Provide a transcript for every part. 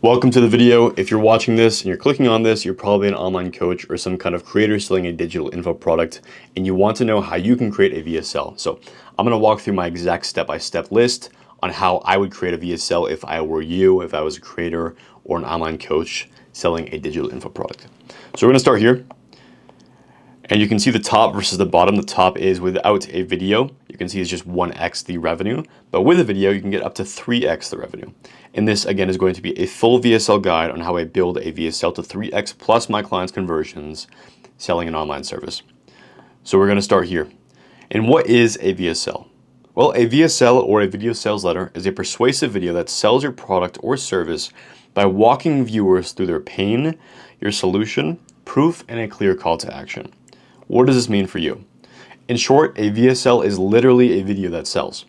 Welcome to the video. If you're watching this and you're clicking on this, you're probably an online coach or some kind of creator selling a digital info product, and you want to know how you can create a VSL. So I'm going to walk through my exact step-by-step list on how I would create a VSL if I were you, if I was a creator or an online coach selling a digital info product. So we're going to start here. And you can see the top versus the bottom. The top is without a video. You can see it's just 1x the revenue. But with a video, you can get up to 3x the revenue. And this, again, is going to be a full VSL guide on how I build a VSL to 3x plus my clients' conversions selling an online service. So we're going to start here. And what is a VSL? Well, a VSL, or a video sales letter, is a persuasive video that sells your product or service by walking viewers through their pain, your solution, proof, and a clear call to action. What does this mean for you? In short, a VSL is literally a video that sells.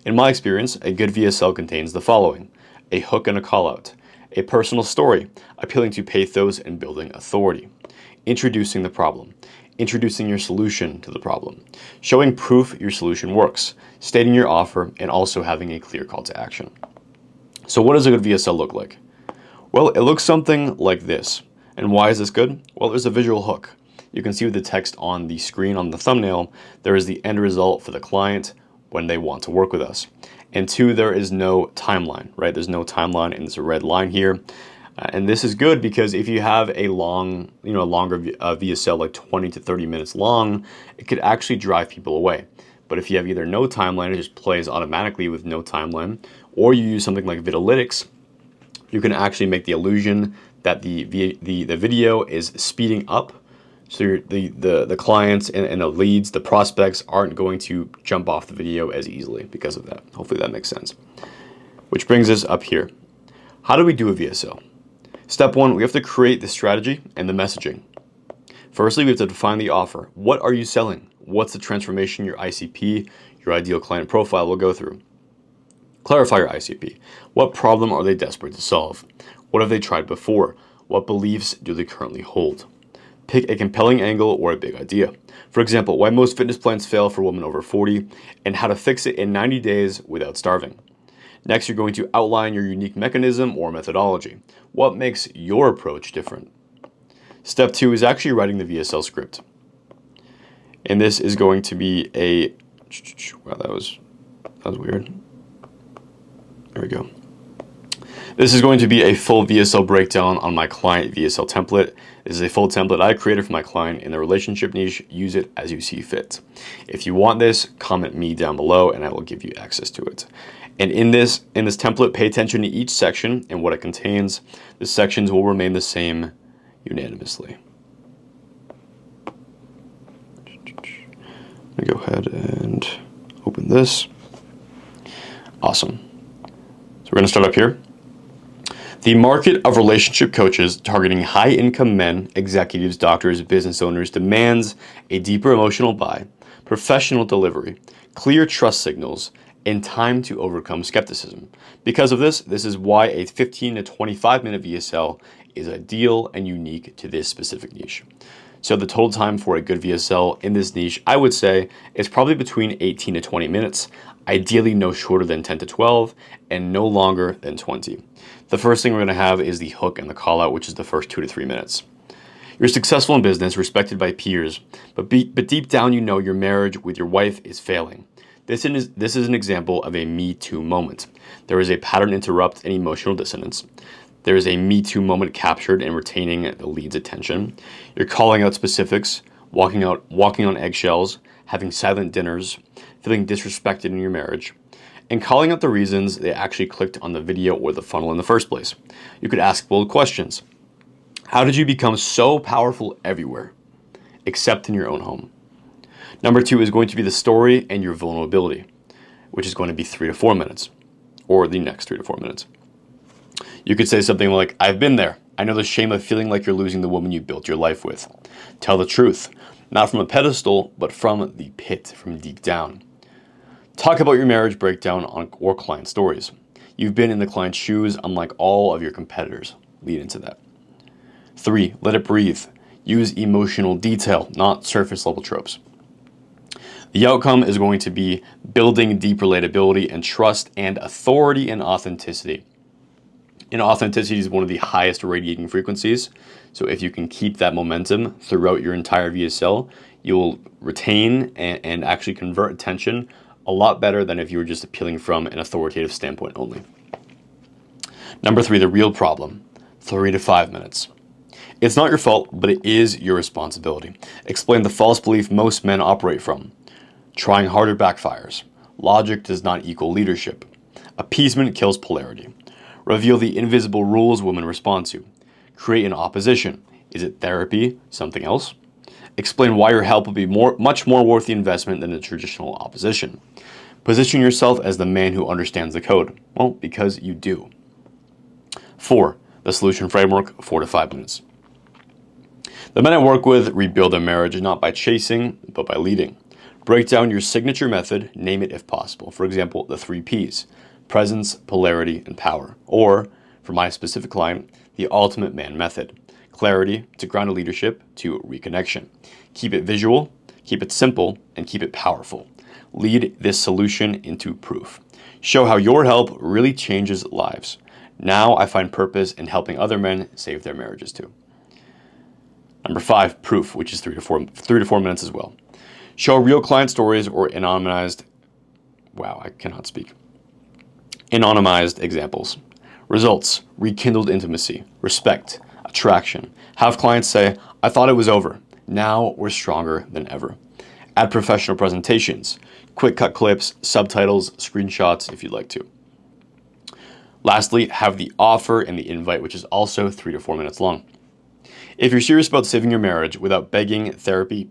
In my experience, a good VSL contains the following: a hook and a call-out, a personal story appealing to pathos and building authority, introducing the problem, introducing your solution to the problem, showing proof your solution works, stating your offer, and also having a clear call to action. So what does a good VSL look like? Well, it looks something like this. And why is this good? Well, there's a visual hook. You can see with the text on the screen on the thumbnail, there is the end result for the client when they want to work with us. And two, there is no timeline, right? There's no timeline, and there's a red line here. And this is good because if you have a longer VSL, like 20 to 30 minutes long, it could actually drive people away. But if you have either no timeline, it just plays automatically with no timeline, or you use something like Vitalytics, you can actually make the illusion that the video is speeding up. So the clients and the leads, the prospects, aren't going to jump off the video as easily because of that. Hopefully that makes sense. Which brings us up here. How do we do a VSL? Step one, we have to create the strategy and the messaging. Firstly, we have to define the offer. What are you selling? What's the transformation your ICP, your ideal client profile, will go through? Clarify your ICP. What problem are they desperate to solve? What have they tried before? What beliefs do they currently hold? Pick a compelling angle or a big idea. For example, why most fitness plans fail for women over 40 and how to fix it in 90 days without starving. Next, you're going to outline your unique mechanism or methodology. What makes your approach different? Step two is actually writing the VSL script. And this is going to be a, wow, that was weird. There we go. This is going to be a full VSL breakdown on my client VSL template. This is a full template I created for my client in the relationship niche. Use it as you see fit. If you want this, comment me down below and I will give you access to it. And in this template, pay attention to each section and what it contains. The sections will remain the same unanimously. I'm gonna go ahead and open this. Awesome. So we're gonna start up here. The market of relationship coaches targeting high-income men, executives, doctors, business owners demands a deeper emotional buy, professional delivery, clear trust signals, and time to overcome skepticism. Because of this is why a 15 to 25-minute VSL is ideal and unique to this specific niche. So the total time for a good VSL in this niche, I would say, is probably between 18 to 20 minutes, ideally no shorter than 10 to 12, and no longer than 20. The first thing we're going to have is the hook and the call out, which is the first 2 to 3 minutes. You're successful in business, respected by peers, but deep down you know your marriage with your wife is failing. This is an example of a Me Too moment. There is a pattern interrupt and emotional dissonance. There is a Me Too moment captured and retaining the lead's attention. You're calling out specifics, walking on eggshells, having silent dinners, feeling disrespected in your marriage, and calling out the reasons they actually clicked on the video or the funnel in the first place. You could ask bold questions. How did you become so powerful everywhere, except in your own home? Number two is going to be the story and your vulnerability, which is going to be 3 to 4 minutes, or the next 3 to 4 minutes. You could say something like, I've been there. I know the shame of feeling like you're losing the woman you built your life with. Tell the truth, not from a pedestal, but from the pit, from deep down. Talk about your marriage breakdown or client stories. You've been in the client's shoes, unlike all of your competitors. Lead into that. 3, let it breathe. Use emotional detail, not surface level tropes. The outcome is going to be building deep relatability and trust and authority and authenticity. And authenticity is one of the highest radiating frequencies. So if you can keep that momentum throughout your entire VSL, you will retain and actually convert attention a lot better than if you were just appealing from an authoritative standpoint only. Number 3, the real problem, 3 to 5 minutes. It's not your fault, but it is your responsibility. Explain the false belief most men operate from. Trying harder backfires. Logic does not equal leadership. Appeasement kills polarity. Reveal the invisible rules women respond to. Create an opposition. Is it therapy? Something else? Explain why your help will be much more worth the investment than a traditional opposition. Position yourself as the man who understands the code. Well, because you do. 4. The solution framework, 4 to 5 minutes. The men I work with rebuild their marriage not by chasing, but by leading. Break down your signature method, name it if possible. For example, the 3 Ps, presence, polarity, and power. Or, for my specific client, the ultimate man method. Clarity to grounded leadership to reconnection. Keep it visual, keep it simple, and keep it powerful. Lead this solution into proof. Show how your help really changes lives. Now I find purpose in helping other men save their marriages too. Number 5, proof, which is 3 to 4 minutes as well. Show real client stories or anonymized examples. Results, rekindled intimacy, respect, attraction. Have clients say, I thought it was over. Now we're stronger than ever. Add professional presentations, quick cut clips, subtitles, screenshots if you'd like to. Lastly, have the offer and the invite, which is also 3 to 4 minutes long. If you're serious about saving your marriage without begging, therapy,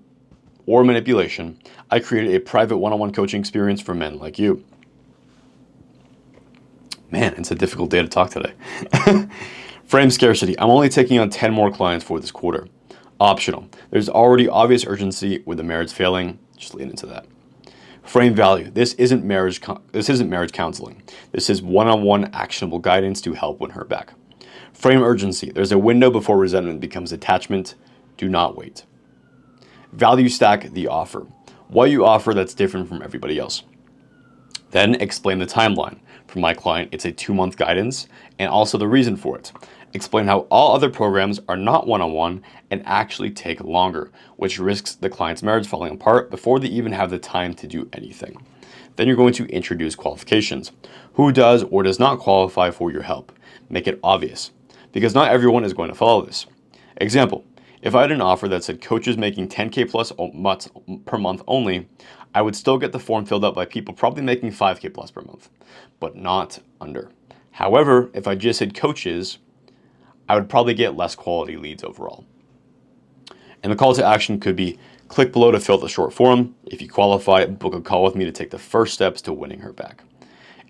or manipulation, I created a private one-on-one coaching experience for men like you. Man, it's a difficult day to talk today. Frame scarcity. I'm only taking on 10 more clients for this quarter. Optional. There's already obvious urgency with the marriage failing. Just lean into that. Frame value. This isn't marriage counseling. This is one-on-one actionable guidance to help win her back. Frame urgency. There's a window before resentment becomes attachment. Do not wait. Value stack the offer. What you offer that's different from everybody else. Then explain the timeline. For my client, it's a 2-month guidance and also the reason for it. Explain how all other programs are not one-on-one and actually take longer, which risks the client's marriage falling apart before they even have the time to do anything. Then you're going to introduce qualifications. Who does or does not qualify for your help? Make it obvious, because not everyone is going to follow this. Example, if I had an offer that said coaches making 10K plus per month only, I would still get the form filled out by people probably making 5K plus per month, but not under. However, if I just said coaches, I would probably get less quality leads overall. And the call to action could be click below to fill out the short form. If you qualify, book a call with me to take the first steps to winning her back.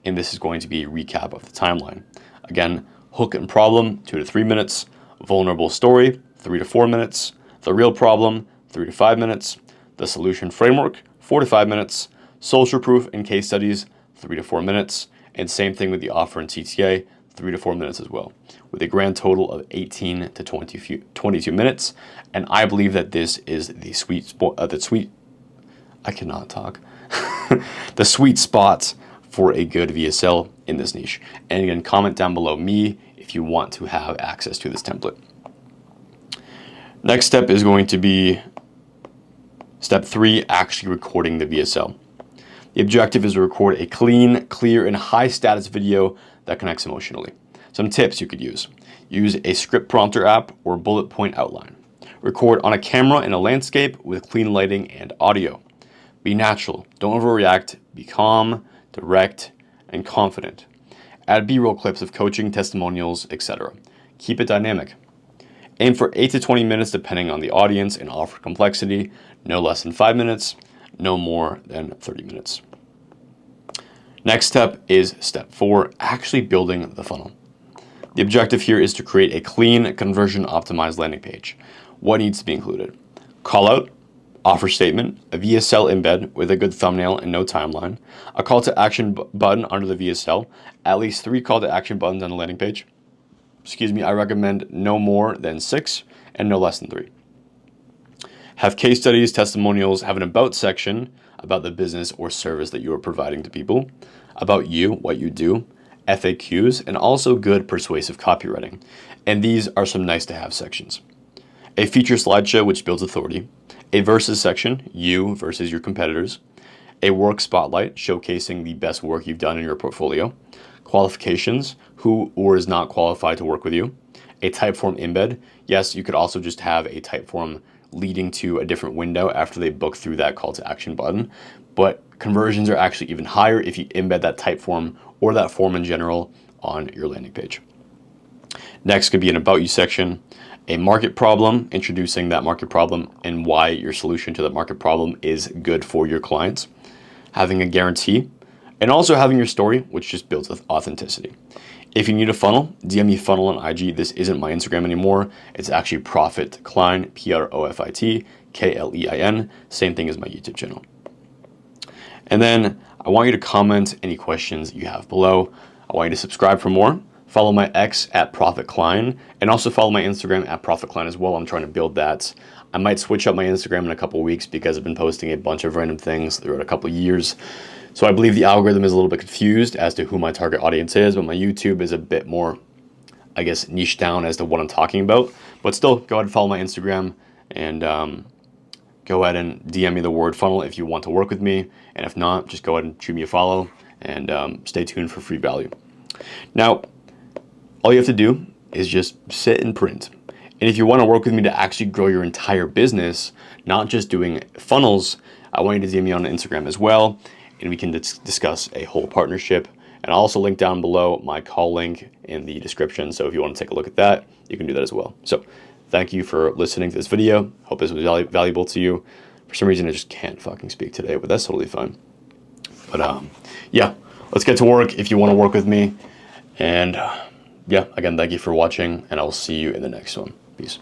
And this is going to be a recap of the timeline. Again, hook and problem, 2 to 3 minutes. Vulnerable story, 3 to 4 minutes. The real problem, 3 to 5 minutes. The solution framework, 4 to 5 minutes. Social proof and case studies, 3 to 4 minutes. And same thing with the offer and CTA, 3 to 4 minutes as well, with a grand total of 18 to 22 minutes. And I believe that this is the sweet spot for a good VSL in this niche. And again, comment down below me if you want to have access to this template. Next step is going to be step 3, actually recording the VSL. The objective is to record a clean, clear, and high status video that connects emotionally. Some tips you could use. Use a script prompter app or bullet point outline. Record on a camera in a landscape with clean lighting and audio. Be natural. Don't overreact. Be calm, direct, and confident. Add B-roll clips of coaching, testimonials, etc. Keep it dynamic. Aim for 8 to 20 minutes depending on the audience and offer complexity. No less than 5 minutes. No more than 30 minutes. Next step is step 4, actually building the funnel. The objective here is to create a clean, conversion optimized landing page. What needs to be included? Call out, offer statement, a VSL embed with a good thumbnail and no timeline, a call to action button under the VSL, at least 3 call to action buttons on the landing page. I recommend no more than 6 and no less than 3. Have case studies, testimonials, have an about section about the business or service that you are providing to people, about you, what you do, FAQs, and also good persuasive copywriting. And these are some nice to have sections. A feature slideshow, which builds authority. A versus section, you versus your competitors. A work spotlight, showcasing the best work you've done in your portfolio. Qualifications, who or is not qualified to work with you. A typeform embed. Yes, you could also just have a typeform leading to a different window after they book through that call to action button. But conversions are actually even higher if you embed that typeform or that form in general on your landing page. Next could be an about you section, a market problem, introducing that market problem and why your solution to that market problem is good for your clients. Having a guarantee, and also having your story, which just builds with authenticity. If you need a funnel, DM me funnel on IG. This isn't my Instagram anymore. It's actually Profit Klein, Profit Klein. Same thing as my YouTube channel. And then I want you to comment any questions you have below. I want you to subscribe for more. Follow my X at Profit Klein, and also follow my Instagram at Profit Klein as well. I'm trying to build that. I might switch up my Instagram in a couple of weeks because I've been posting a bunch of random things throughout a couple of years. So I believe the algorithm is a little bit confused as to who my target audience is, but my YouTube is a bit more, I guess, niche down as to what I'm talking about. But still, go ahead and follow my Instagram and go ahead and DM me the word funnel if you want to work with me. And if not, just go ahead and shoot me a follow and stay tuned for free value. Now, all you have to do is just sit and print. And if you want to work with me to actually grow your entire business, not just doing funnels, I want you to DM me on Instagram as well, and we can discuss a whole partnership. And I'll also link down below my call link in the description. So if you want to take a look at that, you can do that as well. So thank you for listening to this video. Hope this was valuable to you. For some reason, I just can't fucking speak today, but that's totally fine. But yeah, let's get to work if you want to work with me. And yeah, again, thank you for watching, and I will see you in the next one. Peace.